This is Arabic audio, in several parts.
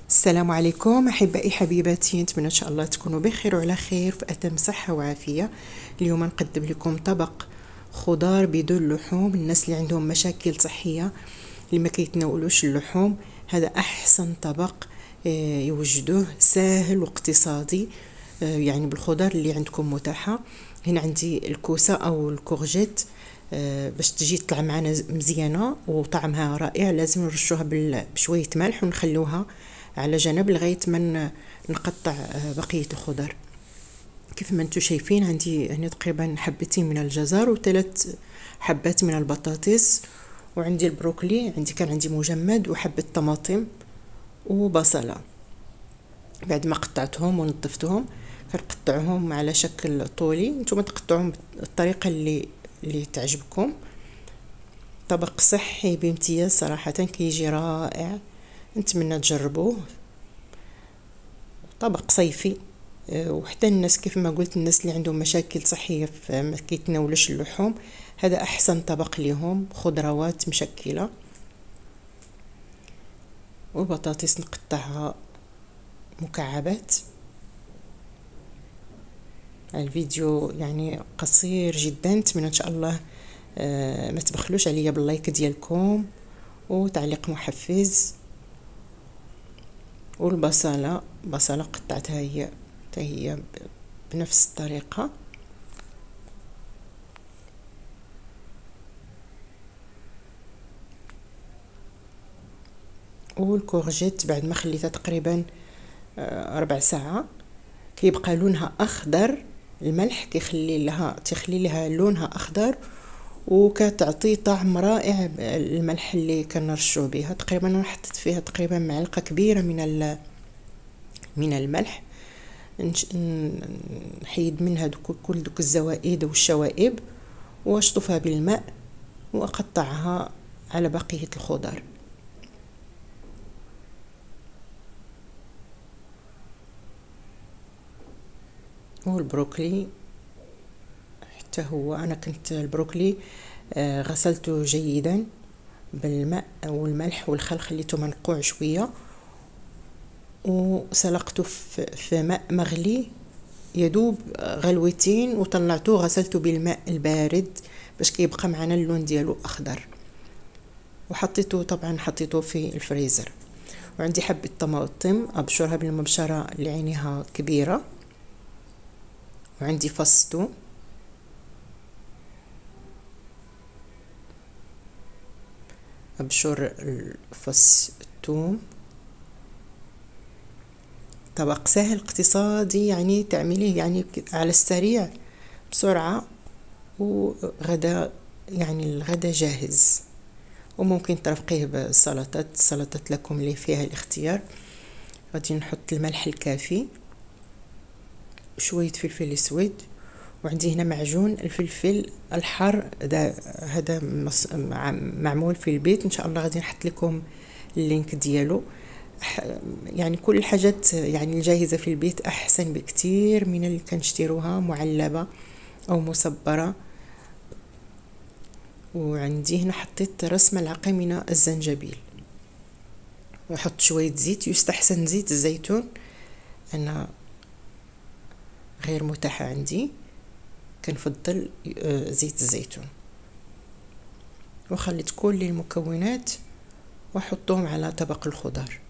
السلام عليكم احبائي حبيباتي، نتمنى ان شاء الله تكونوا بخير وعلى خير في اتم صحه وعافيه. اليوم نقدم لكم طبق خضار بدون لحوم. الناس اللي عندهم مشاكل صحيه اللي ما كيتناولوش اللحوم، هذا احسن طبق يوجدوه، سهل واقتصادي. يعني بالخضار اللي عندكم متاحه. هنا عندي الكوسه او الكورجيت، باش تجي تطلع معنا مزيانه وطعمها رائع. لازم نرشوها بشويه ملح ونخلوها على جنب لغايه ما نقطع بقيه الخضر. كيف ما انتم شايفين عندي هنا تقريبا حبتين من الجزر وثلاث حبات من البطاطس، وعندي البروكلي، كان عندي مجمد، وحبه طماطم وبصله. بعد ما قطعتهم ونظفتهم كنقطعهم على شكل طولي. نتوما تقطعوهم بالطريقه اللي تعجبكم. طبق صحي بامتياز صراحه، كيجي رائع، نتمنى تجربوه. طبق صيفي، وحتى الناس كيف ما قلت، الناس اللي عندهم مشاكل صحيه ما كيتناولوش اللحوم، هذا احسن طبق لهم. خضروات مشكله وبطاطس نقطعها مكعبات. الفيديو يعني قصير جدا، نتمنى ان شاء الله ما تبخلوش عليا باللايك ديالكم وتعليق محفز. بصله قطعتها هي بنفس الطريقه. والكورجيت بعد ما خليتها تقريبا 4 ساعة كيبقى لونها اخضر. الملح تخلي لها لونها اخضر، وكتعطي طعم رائع. الملح اللي كنرشوه بها تقريبا، انا حطيت فيها تقريبا معلقه كبيره من الملح. نحيد منها كل دوك الزوائد والشوائب، واشطفها بالماء واقطعها على بقيه الخضر. والبروكلي حتى هو، انا كنت البروكلي غسلته جيدا بالماء والملح والخل، خليته منقوع شويه وسلقته في ماء مغلي يدوب غلوتين، وطلعته غسلته بالماء البارد باش كيبقى معنا اللون ديالو اخضر. وحطيته طبعا حطيته في الفريزر. وعندي حبه طماطم ابشرها بالمبشره اللي عينيها كبيره. وعندي فص ثوم، ابشر فص الثوم. طبق سهل اقتصادي، يعني تعمليه يعني على السريع بسرعة، وغدا يعني الغدا جاهز. وممكن ترفقيه بسلطة لكم اللي فيها الاختيار. غادي نحط الملح الكافي وشوية فلفل اسود. وعندي هنا معجون الفلفل الحار، هذا معمول في البيت. ان شاء الله غادي نحط لكم اللينك ديالو. يعني كل الحاجات يعني الجاهزة في البيت أحسن بكتير من اللي كنشتروها معلبة أو مصبرة. وعندي هنا حطيت رأس ملعقة من الزنجبيل، وحط شوية زيت. يستحسن زيت الزيتون، أنا غير متاحة عندي، كنفضل زيت الزيتون. وخليت كل المكونات وحطهم على طبق الخضار.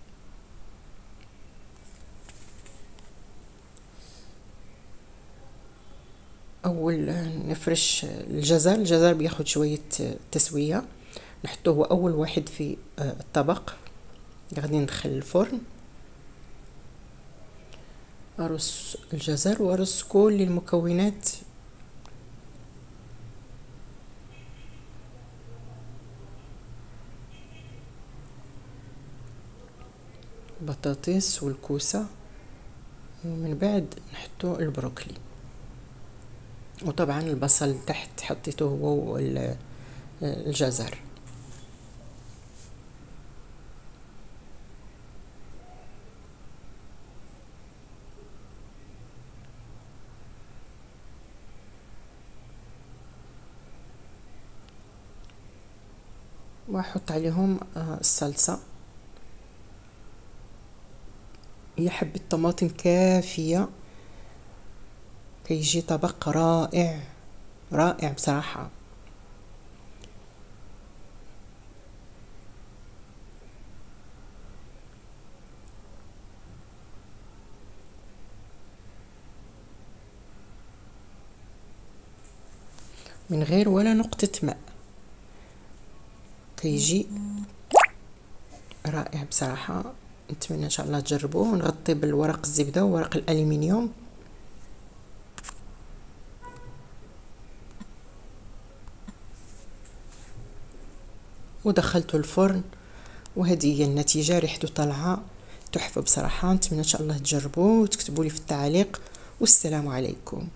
اول نفرش الجزر بياخد شويه تسويه. نحطوه هو اول واحد في الطبق. غادي ندخل الفرن، ارص الجزر وارص كل المكونات. البطاطس والكوسه، ومن بعد نحطو البروكلي. وطبعا البصل تحت حطيته هو والجزر. واحط عليهم الصلصة. هي حبة طماطم كافية، كيجي طبق رائع رائع بصراحة. من غير ولا نقطة ماء، كيجي رائع بصراحة. نتمنى ان شاء الله تجربوه. نغطي بالورق الزبدة وورق الالومنيوم، ودخلته الفرن، وهذه هي النتيجة. ريحته طالعة تحفة بصراحة. نتمنى ان شاء الله تجربوه وتكتبوا لي في التعليق. والسلام عليكم.